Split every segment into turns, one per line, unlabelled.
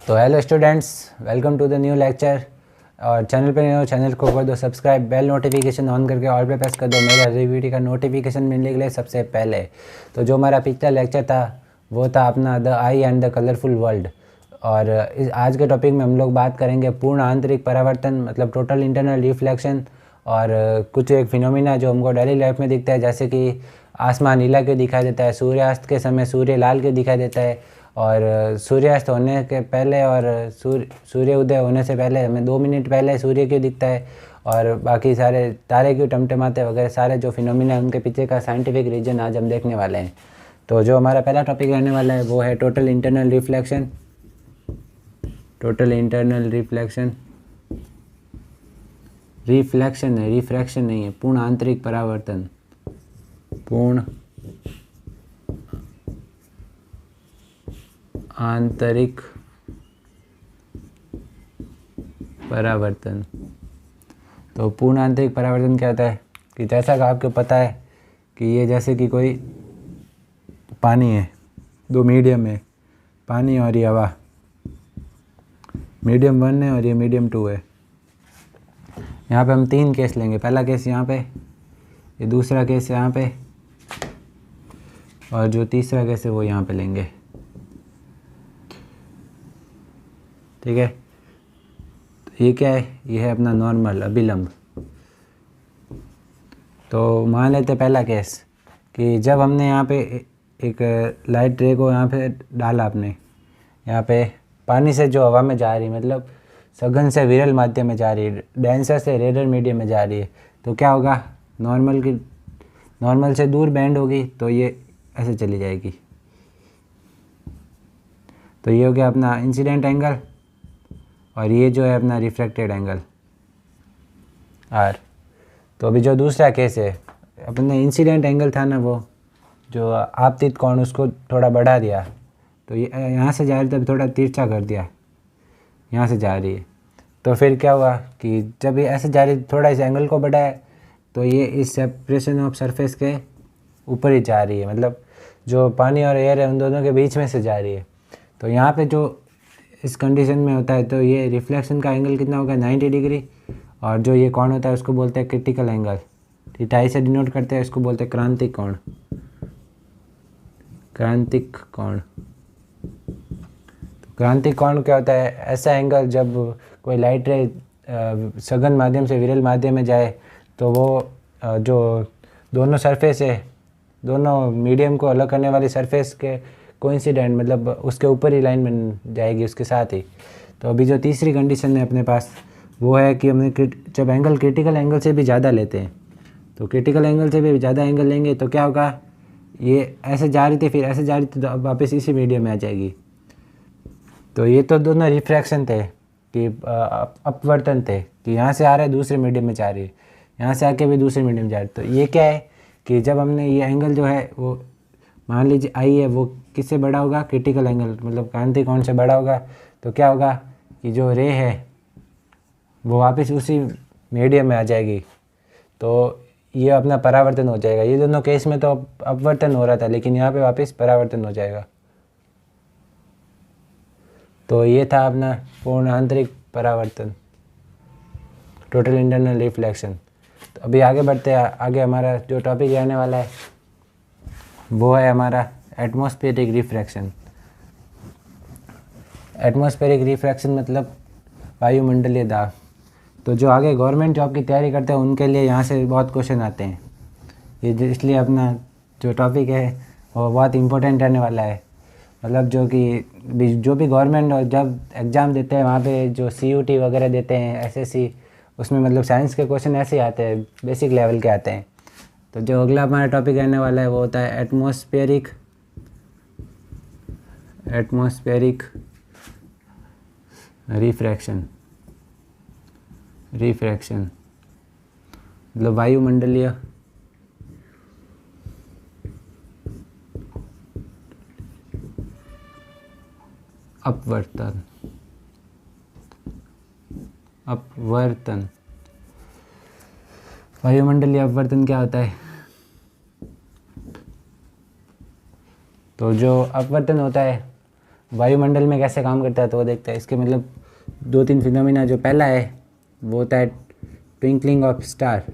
तो hello students, welcome to the new lecture. और channel पे नए हो, चैनल को कर दो सब्सक्राइब, बेल नोटिफिकेशन ऑन करके ऑल पे प्रेस कर दो मेरा वीडियो का नोटिफिकेशन मिलने के लिए सबसे पहले। तो जो हमारा पिछला लेक्चर था वो था अपना the I and the colourful world. और इस आज के टॉपिक में हम लोग बात करेंगे पूर्ण आंतरिक परावर्तन, मतलब टोटल इंटरनल रिफ्लेक्शन। और कुछ एक फिनोमिना जो हमको डेली लाइफ में दिखता है, जैसे कि आसमान नीला क्यों दिखाई देता है, सूर्यास्त के समय सूर्य लाल क्यों दिखाई देता है, और सूर्यास्त होने के पहले और सूर्य उदय होने से पहले हमें 2 मिनट पहले सूर्य क्यों दिखता है, और बाकी सारे तारे क्यों टमटमाते वगैरह सारे जो फिनोमिना है उनके पीछे का साइंटिफिक रीजन आज हम देखने वाले हैं। तो जो हमारा पहला टॉपिक रहने वाला है वो है total internal reflection. Total internal reflection, reflection है, रिफ्रैक्शन नहीं है। पूर्ण आंतरिक परावर्तन, पूर्ण आंतरिक परावर्तन। तो पूर्ण आंतरिक परावर्तन क्या होता है कि जैसा कि आपको पता है कि ये जैसे कि कोई पानी है, दो मीडियम है, पानी और ये हवा, मीडियम 1 है और ये मीडियम 2 है। यहाँ पे हम 3 केस लेंगे। पहला केस यहाँ पे, ये दूसरा केस यहाँ पे, और जो तीसरा केस है वो यहाँ पे लेंगे। ठीक है, तो ये क्या है, ये है अपना नॉर्मल अभिलंब। तो मान लेते पहला केस कि जब हमने यहाँ पे एक लाइट रे को यहाँ पे डाला, आपने यहाँ पे पानी से जो हवा में जा रही है, मतलब सघन से विरल माध्यम में जा रही है, डेंसर से रेडर मीडियम में जा रही है, तो क्या होगा, नॉर्मल से दूर बैंड होगी तो ये ऐसे चली जाएगी। तो ये हो गया अपना इंसिडेंट एंगल, और ये जो है अपना रिफ्रैक्टेड एंगल आर। तो अभी जो दूसरा केस है, अपने इंसिडेंट एंगल था ना, वो जो आपतित कोण उसको थोड़ा बढ़ा दिया, तो ये यहाँ से जा रही तब थोड़ा तिरछा कर दिया, यहाँ से जा रही है। तो फिर क्या हुआ कि जब ये ऐसे जा रही, थोड़ा इस एंगल को बढ़ाया, तो ये इस सेपरेशन ऑफ सरफेस के ऊपर ही जा रही है, मतलब जो पानी और एयर है उन दोनों के बीच में से जा रही है। तो यहाँ पे जो इस कंडीशन में होता है, तो ये रिफ्लेक्शन का एंगल कितना होगा, 90 डिग्री। और जो ये कोण होता है उसको बोलते हैं क्रिटिकल एंगल, थीटा से डिनोट करते हैं, इसको बोलते हैं क्रांतिक कोण, क्रांतिक कोण। तो क्रांतिक कोण क्या होता है, ऐसा एंगल जब कोई लाइट रे सघन माध्यम से विरल माध्यम में जाए, तो वो जो दोनों सरफेस है, दोनों मीडियम को अलग करने वाली सरफेस के कोइंसिडेंट, मतलब उसके ऊपर ही लाइन बन जाएगी उसके साथ ही। तो अभी जो तीसरी कंडीशन है अपने पास वो है कि हमने जब एंगल क्रिटिकल एंगल से भी ज़्यादा लेते हैं, तो क्रिटिकल एंगल से भी ज़्यादा एंगल लेंगे तो क्या होगा, ये ऐसे जा रही थी फिर ऐसे जा रही थी, तो अब वापस इसी मीडियम में आ जाएगी। तो ये तो दोनों रिफ्रैक्शन थे कि अपवर्तन थे, कि यहाँ से आ रहा है दूसरे मीडियम में जा रही है, यहाँ से आके भी दूसरे मीडियम में जा रही है। तो ये क्या है कि जब हमने ये एंगल जो है वो मान लीजिए आई है, वो किससे बड़ा होगा, क्रिटिकल एंगल मतलब क्रांतिक कोण से बड़ा होगा, तो क्या होगा कि जो रे है वो वापस उसी मीडियम में आ जाएगी। तो ये अपना परावर्तन हो जाएगा। ये दोनों केस में तो अपवर्तन हो रहा था, लेकिन यहाँ पे वापस परावर्तन हो जाएगा। तो ये था अपना पूर्ण आंतरिक परावर्तन, टोटल इंटरनल रिफ्लेक्शन। तो अभी आगे बढ़ते हैं। आगे हमारा जो टॉपिक रहने वाला है वो है हमारा एटमॉस्फेरिक रिफ्रैक्शन। एटमॉस्फेरिक रिफ्रैक्शन मतलब वायुमंडलीय दाब। तो जो आगे गवर्नमेंट जॉब की तैयारी करते हैं उनके लिए यहाँ से बहुत क्वेश्चन आते हैं। ये इसलिए अपना जो टॉपिक है वो बहुत इम्पोर्टेंट रहने वाला है। मतलब जो भी गवर्नमेंट जब एग्ज़ाम देते हैं वहाँ पे जो CUT वगैरह देते हैं, SSC, उसमें मतलब साइंस के क्वेश्चन ऐसे ही आते हैं, बेसिक लेवल के आते हैं। तो जो अगला हमारा टॉपिक रहने वाला है वो होता है एटमॉस्फेरिक रिफ्रैक्शन। मतलब वायुमंडलीय अपवर्तन। वायुमंडलीय अपवर्तन क्या होता है, तो जो अपवर्तन होता है वायुमंडल में कैसे काम करता है तो वो देखते हैं। इसके मतलब 2-3 फिनोमिना। जो पहला है वो होता है ट्विंकलिंग ऑफ स्टार,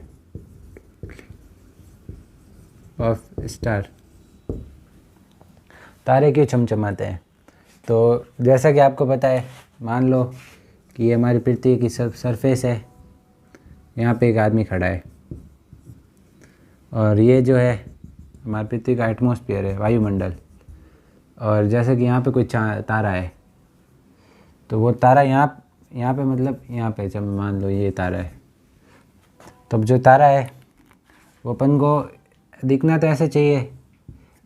तारे क्यों चमचमाते हैं। तो जैसा कि आपको पता है, मान लो कि ये हमारी पृथ्वी की सरफेस है, यहाँ पे एक आदमी खड़ा है, और ये जो है हमारी पृथ्वी का एटमॉस्फेयर है, वायुमंडल। और जैसे कि यहाँ पे कोई तारा है, तो वो तारा यहाँ पे मतलब यहाँ पे, जब मान लो ये तारा है, तब जो तारा है वो अपन को दिखना तो ऐसे चाहिए,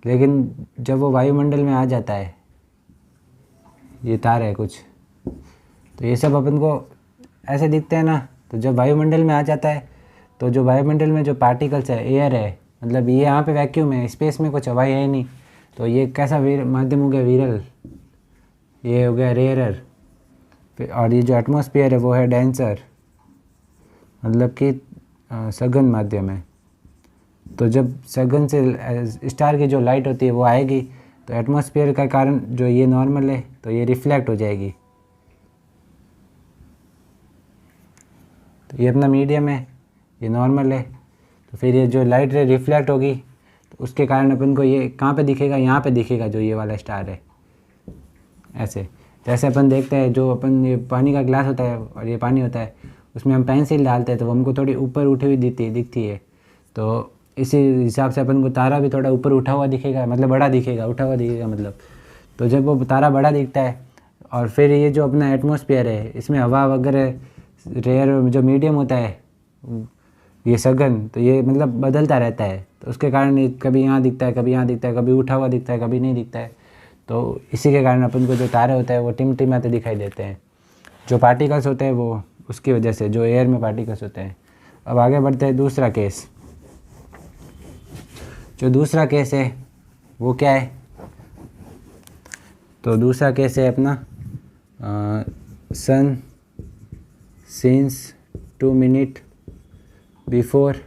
लेकिन जब वो वायुमंडल में आ जाता है, ये तारा है कुछ, तो ये सब अपन को ऐसे दिखते हैं ना। तो जब वायुमंडल में आ जाता है, तो जो वायुमंडल में जो पार्टिकल्स है, एयर है, मतलब ये यहाँ पे वैक्यूम है, स्पेस में कुछ हवा है ही नहीं, तो ये कैसा माध्यम हो गया, विरल, ये हो गया रेयरर। और ये जो एटमॉस्फेयर है वो है डेंसर, मतलब कि सघन माध्यम है। तो जब सघन से स्टार की जो लाइट होती है वो आएगी, तो एटमॉस्फेयर का कारण जो ये नॉर्मल है, तो ये रिफ्लेक्ट हो जाएगी। तो ये अपना मीडियम है, ये नॉर्मल है, तो फिर ये जो लाइट रे रिफ्लेक्ट होगी, तो उसके कारण अपन को ये कहाँ पे दिखेगा, यहाँ पे दिखेगा, जो ये वाला स्टार है। ऐसे जैसे अपन देखते हैं, जो अपन ये पानी का ग्लास होता है और ये पानी होता है, उसमें हम पेंसिल डालते हैं तो वो हमको थोड़ी ऊपर उठी हुई दिखती है। तो इसी हिसाब से अपन को तारा भी थोड़ा ऊपर उठा हुआ दिखेगा, मतलब बड़ा दिखेगा, उठा हुआ दिखेगा मतलब। तो जब वो तारा बड़ा दिखता है, और फिर ये जो अपना एटमॉस्फेयर है, इसमें हवा वगैरह रेयर जो मीडियम होता है, ये सघन, तो ये मतलब बदलता रहता है। तो उसके कारण ये कभी यहाँ दिखता है, कभी यहाँ दिखता है, कभी उठा हुआ दिखता है, कभी नहीं दिखता है। तो इसी के कारण अपन को जो तारे होते हैं वो टिमटिमाते दिखाई देते हैं, जो पार्टिकल्स होते हैं वो उसकी वजह से, जो एयर में पार्टिकल्स होते हैं। अब आगे बढ़ते हैं दूसरा केस। जो दूसरा केस है वो क्या है, तो दूसरा केस है अपना sun scenes 2 minute before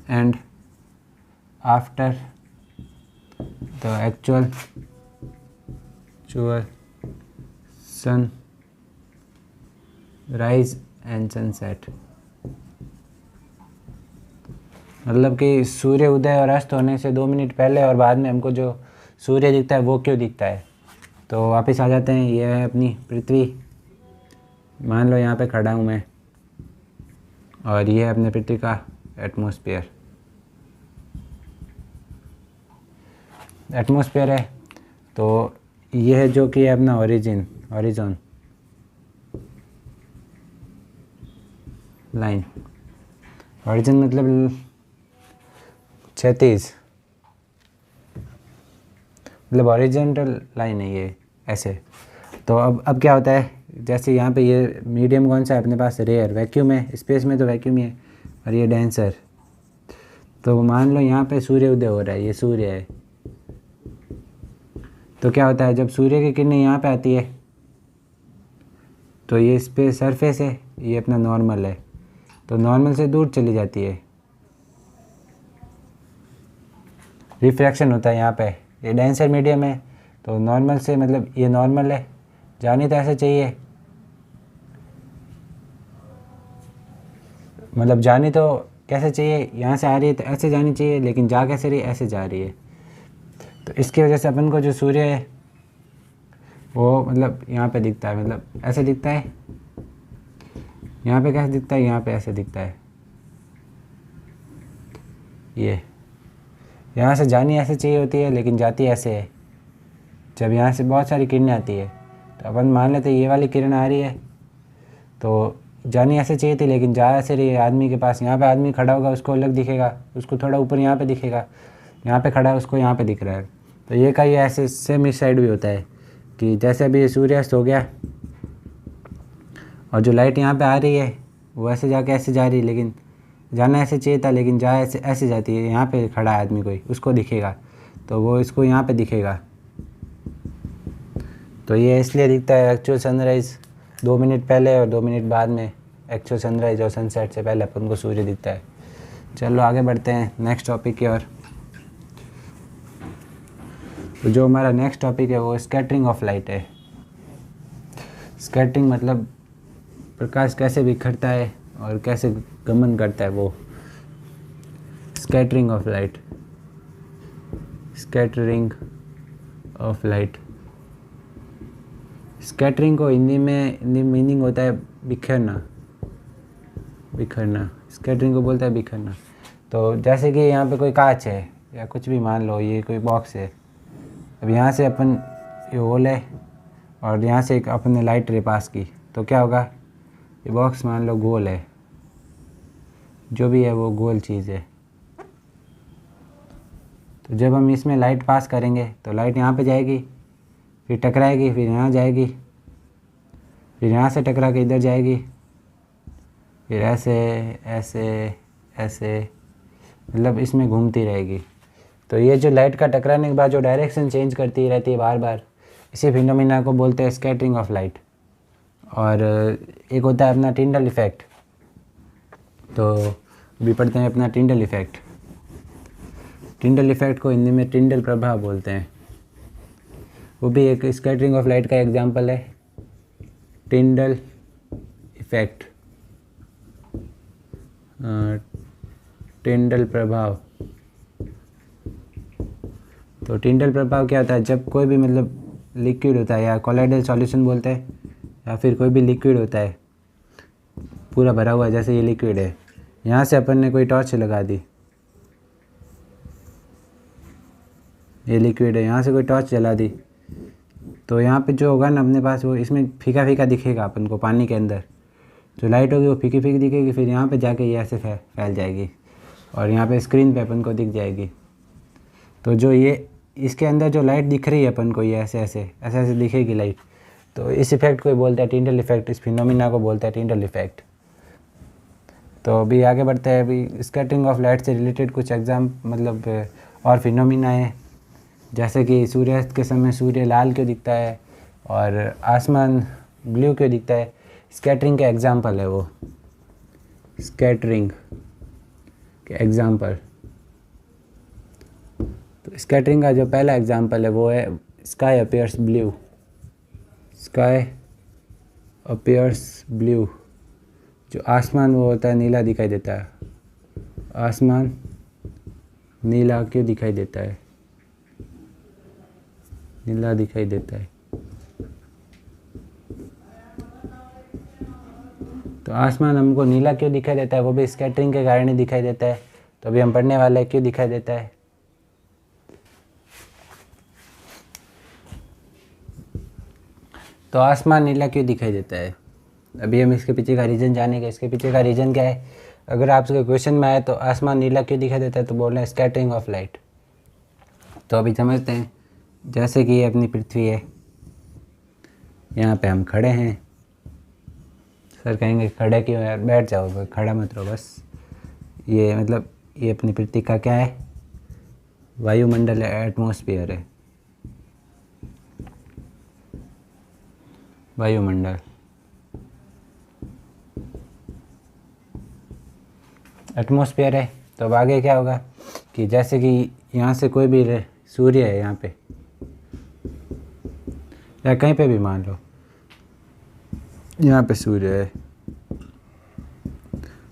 and after the actual sunrise and sunset. मतलब कि सूर्य उदय और अस्त होने से 2 मिनट पहले और बाद में हमको जो सूर्य दिखता है वो क्यों दिखता है। तो वापस आ जाते हैं, ये है अपनी पृथ्वी। मान लो यहाँ पे खड़ा हूँ मैं, और ये है अपने पृथ्वी का एटमॉस्फेयर। एटमॉस्फेयर है, तो ये है जो कि है अपना हॉरिजॉन लाइन। हॉरिजॉन मतलब क्षैतिज, मतलब हॉरिजॉन्टल लाइन है ये, ऐसे। तो अब क्या होता है, जैसे यहाँ पे ये मीडियम कौन सा है अपने पास, रेयर, वैक्यूम है, स्पेस में तो वैक्यूम ही है, और ये डेंसर। तो मान लो यहाँ पे सूर्य उदय हो रहा है, ये सूर्य है। तो क्या होता है, जब सूर्य की किरणें यहाँ पे आती है, तो ये इस पे सरफेस है, ये अपना नॉर्मल है, तो नॉर्मल से दूर चली जाती है, रिफ्रैक्शन होता है यहाँ पे। ये डेंसर मीडियम है, तो नॉर्मल से, मतलब ये नॉर्मल है, जानी तो ऐसे चाहिए, मतलब जानी तो कैसे चाहिए, यहाँ से आ रही है तो ऐसे जानी चाहिए, लेकिन जा कैसे रही है, ऐसे जा रही है। तो इसकी वजह से अपन को जो सूर्य है वो मतलब यहाँ पे दिखता है, मतलब ऐसे दिखता है। यहाँ पे कैसे दिखता है, यहाँ पे ऐसे दिखता है। ये यहाँ से जानी ऐसे चाहिए होती है, लेकिन जाती ऐसे है। जब यहाँ से बहुत सारी किरणें आती है, तो अपन मान लेते ये वाली किरण आ रही है, तो जानी ऐसे चाहिए थी, लेकिन जा ऐसे रही है। आदमी के पास, यहाँ पे आदमी खड़ा होगा, उसको अलग दिखेगा, उसको थोड़ा ऊपर यहाँ पे दिखेगा, यहाँ पे खड़ा है उसको यहाँ पे दिख रहा है। तो ये का ये ऐसे सेम इस साइड भी होता है, कि जैसे अभी सूर्यास्त हो गया, और जो लाइट यहाँ पे आ रही है वो ऐसे जाके ऐसे जा रही है, लेकिन जाना ऐसे चाहिए था, लेकिन जा ऐसे ऐसे जाती है। यहाँ पे खड़ा है आदमी, कोई उसको दिखेगा, तो वो इसको यहाँ पे दिखेगा। तो ये इसलिए दिखता है एक्चुअल सनराइज़ 2 मिनट पहले और 2 मिनट बाद में, एक्चुअल सनराइज़ और सनसेट से पहले अपन को सूर्य दिखता है। चलो आगे बढ़ते हैं नेक्स्ट टॉपिक की ओर। तो जो हमारा नेक्स्ट टॉपिक है वो स्कैटरिंग ऑफ लाइट है। स्कैटरिंग मतलब प्रकाश कैसे बिखरता है और कैसे गमन करता है, वो scattering of light. Scattering of light, scattering को हिंदी में मीनिंग होता है बिखरना। बिखरना, स्कैटरिंग को बोलता है बिखरना। तो जैसे कि यहाँ पे कोई कांच है या कुछ भी, मान लो ये कोई बॉक्स है। अब यहाँ से अपन ये होल है और यहाँ से एक अपन ने लाइट रे पास की, तो क्या होगा, ये बॉक्स मान लो गोल है, जो भी है वो गोल चीज़ है। तो जब हम इसमें लाइट पास करेंगे तो लाइट यहाँ पे जाएगी, फिर टकराएगी, फिर यहाँ जाएगी, फिर यहाँ से टकरा के इधर जाएगी, फिर ऐसे ऐसे ऐसे, मतलब इसमें घूमती रहेगी। तो ये जो लाइट का टकराने के बाद जो डायरेक्शन चेंज करती रहती है बार बार, इसी फिनोमिना को बोलते हैं स्कैटरिंग ऑफ लाइट। और एक होता है अपना टिंडल इफ़ेक्ट। तो अभी पढ़ते हैं अपना टिंडल इफ़ेक्ट। टिंडल इफ़ेक्ट को हिंदी में टिंडल प्रभाव बोलते हैं। वो भी एक स्कैटरिंग ऑफ लाइट का एग्जांपल है, टिंडल इफ़ेक्ट। टिंडल प्रभाव। तो टिंडल प्रभाव क्या होता है, जब कोई भी मतलब लिक्विड होता है, या कोलाइडल सॉल्यूशन बोलते हैं, या फिर कोई भी लिक्विड होता है पूरा भरा हुआ है, जैसे ये लिक्विड है, यहाँ से अपन ने कोई टॉर्च लगा दी, ये लिक्विड है, यहाँ से कोई टॉर्च जला दी, तो यहाँ पे जो होगा ना अपने पास, वो इसमें फीका फीका दिखेगा अपन को। पानी के अंदर जो लाइट होगी वो फीकी फीकी दिखेगी, फिर यहाँ पे जाके ये ऐसे फैल जाएगी और यहाँ पे स्क्रीन पे अपन को दिख जाएगी। तो जो ये इसके अंदर जो लाइट दिख रही है अपन को, ये ऐसे ऐसे ऐसे ऐसे दिखेगी लाइट। तो इस इफ़ेक्ट को बोलते हैं टिंडल इफ़ेक्ट, इस फिनोमिना को बोलते हैं टिंडल इफ़ेक्ट। तो अभी आगे बढ़ते हैं। अभी स्कैटरिंग ऑफ लाइट से रिलेटेड कुछ मतलब और फिनोमिना है, जैसे कि सूर्यास्त के समय सूर्य लाल क्यों दिखता है और आसमान ब्लू क्यों दिखता है, स्कैटरिंग के एग्जाम्पल है वो। स्कैटरिंग के एग्जाम्पल, तो स्कैटरिंग का जो पहला एग्जाम्पल है वो है sky appears blue. Sky appears blue, जो आसमान वो होता है नीला दिखाई देता है। आसमान नीला क्यों दिखाई देता है, नीला दिखाई देता है। तो आसमान हमको नीला क्यों दिखाई देता है, वो भी स्कैटरिंग के कारण ही दिखाई देता है। तो अभी हम पढ़ने वाले हैं क्यों दिखाई देता है। तो आसमान नीला क्यों दिखाई देता है, अभी हम इसके पीछे का रीज़न जानेंगे। इसके पीछे का रीज़न क्या है, अगर आपके क्वेश्चन में आए तो आसमान नीला क्यों दिखाई देता है, तो बोल रहे हैं स्कैटरिंग ऑफ लाइट। तो अभी समझते हैं। जैसे कि ये अपनी पृथ्वी है, यहाँ पे हम खड़े हैं। सर कहेंगे खड़े क्यों यार, बैठ जाओ, खड़ा मत रहो बस। ये मतलब ये अपनी पृथ्वी का क्या है, वायुमंडल है, एटमॉस्फेयर है, वायुमंडल। एटमॉस्फेयर है। तो अब आगे क्या होगा कि जैसे कि यहाँ से कोई भी सूर्य है यहाँ पे, या कहीं पे भी मान लो यहाँ पे सूर्य है,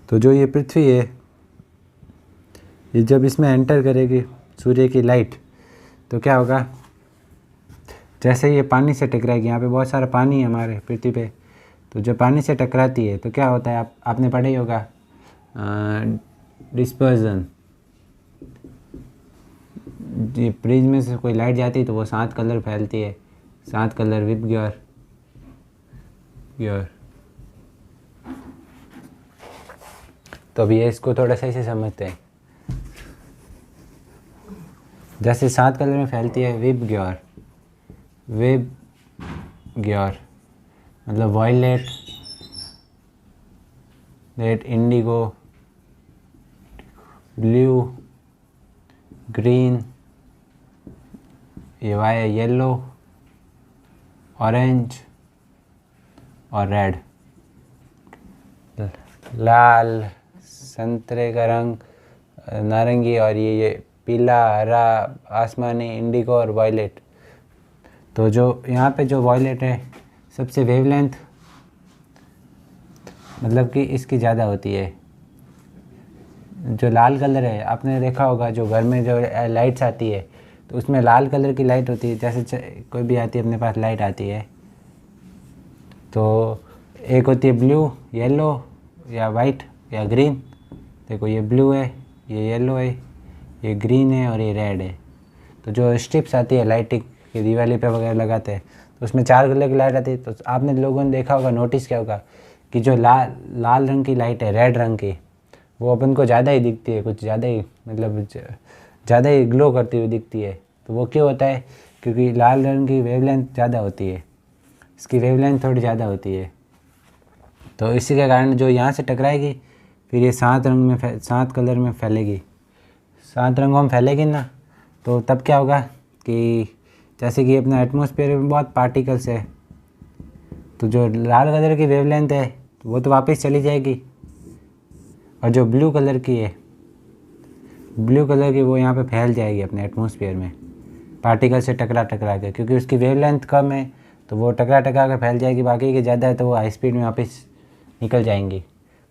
तो जो ये पृथ्वी है, ये जब इसमें एंटर करेगी सूर्य की लाइट, तो क्या होगा, जैसे ये पानी से टकराएगी, यहाँ पे बहुत सारा पानी है हमारे पृथ्वी पे, तो जब पानी से टकराती है तो क्या होता है, आपने पढ़ा ही होगा, डिस्पर्जन। ये प्रिज्म में से कोई लाइट जाती है तो वो 7 कलर फैलती है, 7 कलर विपग्योर ग्योर। तो अभी इसको थोड़ा सही से समझते हैं। जैसे 7 कलर में फैलती है विपग्योर, विपग्योर मतलब violet, red, indigo, blue, green, ये वाई है येलो, ऑरेंज और रेड। लाल, संतरे का रंग, नारंगी, और ये पीला, हरा, आसमानी, इंडिगो और वॉयलेट। तो जो यहाँ पे जो वॉयलेट है सबसे वेवलेंथ मतलब कि इसकी ज़्यादा होती है। जो लाल कलर है आपने देखा होगा, जो घर में जो लाइट्स आती है तो उसमें लाल कलर की लाइट होती है। जैसे कोई भी आती है अपने पास लाइट आती है तो एक होती है ब्लू, येलो या वाइट या ग्रीन। देखो ये ब्लू है, ये येलो है, ये ग्रीन है और ये रेड है। तो जो स्ट्रिप्स आती है लाइटिंग की दिवाली पे वगैरह लगाते हैं तो उसमें 4 कलर की लाइट आती है। तो आपने लोगों ने देखा होगा, नोटिस किया होगा कि जो लाल रंग की लाइट है, रेड रंग की, वो अपन को ज़्यादा ही दिखती है, कुछ ज़्यादा ही मतलब ज़्यादा ही ग्लो करती हुई दिखती है। तो वो क्यों होता है? क्योंकि लाल रंग की वेवलेंथ ज़्यादा होती है, इसकी वेवलेंथ थोड़ी ज़्यादा होती है। तो इसी के कारण जो यहाँ से टकराएगी फिर ये 7 रंग में 7 कलर में फैलेगी। 7 रंगों में फैलेगी ना, तो तब क्या होगा कि जैसे कि अपना एटमॉस्फेयर में बहुत पार्टिकल्स है, तो जो लाल कलर की वेवलेंथ है वो तो वापस चली जाएगी, और जो ब्लू कलर की है, ब्लू कलर की वो यहाँ पे फैल जाएगी अपने एटमॉस्फेयर में पार्टिकल से टकरा के, क्योंकि उसकी वेवलेंथ कम है तो वो टकरा के फैल जाएगी। बाकी की ज़्यादा है तो वो हाई स्पीड में वापस निकल जाएंगी।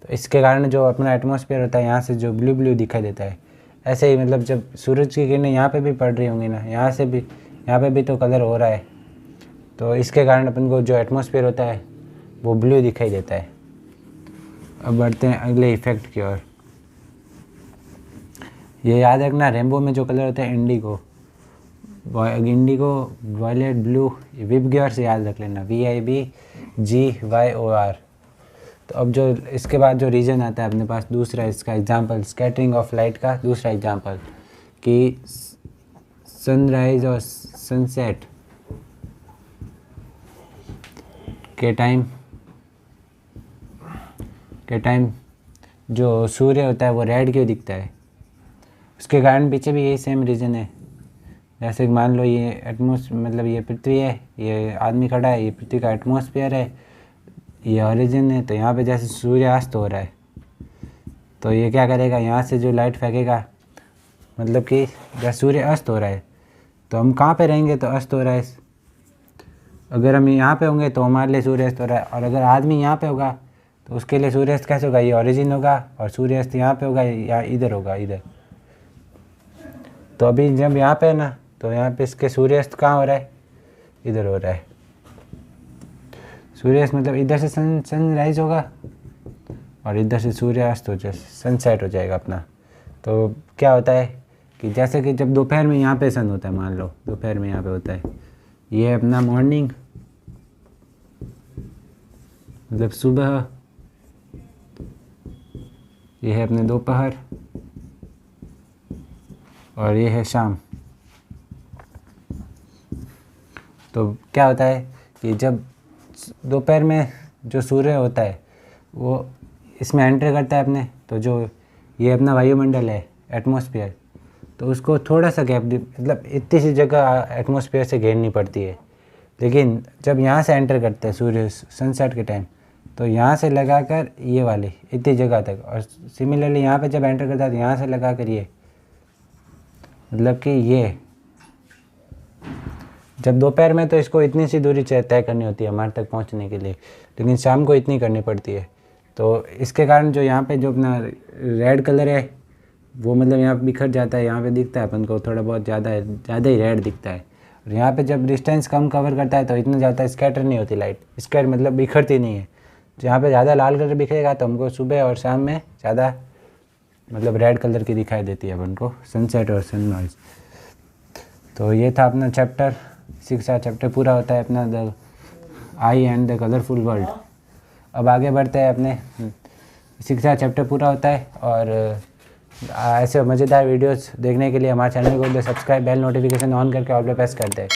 तो इसके कारण जो अपना एटमॉस्फेयर होता है यहाँ से जो ब्लू दिखाई देता है। ऐसे ही मतलब जब सूरज की किरणें यहाँ पे भी पड़ रही होंगी ना, यहाँ पे भी तो कलर हो रहा है, तो इसके कारण अपन को जो एटमॉस्फेयर होता है वो ब्लू दिखाई देता है। अब बढ़ते हैं अगले इफ़ेक्ट की ओर। ये याद रखना, रेनबो में जो कलर होता है इंडिगो, वायलेट, ब्लू, विबग्योर से याद रख लेना, VIBGYOR। तो अब जो इसके बाद जो रीजन आता है अपने पास दूसरा, इसका एग्जांपल स्कैटरिंग ऑफ लाइट का दूसरा एग्जांपल कि सनराइज और सनसेट के टाइम जो सूर्य होता है वो रेड क्यों दिखता है? उसके कारण पीछे भी यही सेम रीज़न है। जैसे मान लो ये मतलब ये पृथ्वी है, ये आदमी खड़ा है, ये पृथ्वी का एटमॉस्फेयर है, ये ओरिजिन है। तो यहाँ पे जैसे सूर्यास्त हो रहा है तो ये क्या करेगा, यहाँ से जो लाइट फेंकेगा, मतलब कि जैसे सूर्य अस्त हो रहा है तो हम कहाँ पे रहेंगे? तो अस्त हो रहा है। अगर हम यहाँ पे होंगे तो हमारे लिए सूर्यास्त हो रहा है, और अगर आदमी यहाँ पे होगा तो उसके लिए सूर्यास्त कैसे होगा? ये ओरिजिन होगा और सूर्यास्त यहाँ पे होगा या इधर होगा, इधर। तो अभी जब यहाँ पे है ना, तो यहाँ पे इसके सूर्यास्त कहाँ हो रहा है? इधर हो रहा है। सूर्यास्त मतलब इधर से सनराइज होगा और इधर से सूर्यास्त हो जाए, सनसेट हो जाएगा अपना। तो क्या होता है कि जैसे कि जब दोपहर में यहाँ पे सन होता है, मान लो दोपहर में यहाँ पे होता है, ये अपना मॉर्निंग मतलब सुबह, ये है अपने दोपहर और ये है शाम। तो क्या होता है कि जब दोपहर में जो सूर्य होता है वो इसमें एंटर करता है अपने, तो जो ये अपना वायुमंडल है, एटमॉस्फेयर, तो उसको थोड़ा सा गैप मतलब इतनी सी जगह एटमॉस्फेयर से घेरनी पड़ती है। लेकिन जब यहाँ से एंटर करता है सूर्य सनसेट के टाइम, तो यहाँ से लगाकर ये वाली इतनी जगह तक, और सिमिलरली यहाँ पे जब एंटर करता है तो यहाँ से लगाकर ये, मतलब कि ये जब दोपहर में तो इसको इतनी सी दूरी तय करनी होती है हमारे तक पहुँचने के लिए, लेकिन शाम को इतनी करनी पड़ती है। तो इसके कारण जो यहाँ पे जो अपना रेड कलर है वो मतलब यहाँ बिखर जाता है, यहाँ पे दिखता है अपन को थोड़ा बहुत ज़्यादा ही रेड दिखता है। और यहाँ पे जब डिस्टेंस कम कवर करता है तो इतना ज़्यादा स्कैटर नहीं होती लाइट, स्कैटर मतलब बिखरती नहीं है। जहाँ पे ज़्यादा लाल कलर बिखरेगा तो हमको सुबह और शाम में ज़्यादा मतलब रेड कलर की दिखाई देती है अपन को, सनसेट और सनराइज। तो ये था अपना चैप्टर 6 चैप्टर पूरा होता है अपना the I and the colourful world. अब आगे बढ़ते हैं, अपने 6 चैप्टर पूरा होता है। और ऐसे मज़ेदार वीडियोस देखने के लिए हमारे चैनल को सब्सक्राइब, बेल नोटिफिकेशन ऑन करके ऑल पे प्रेस करते हैं।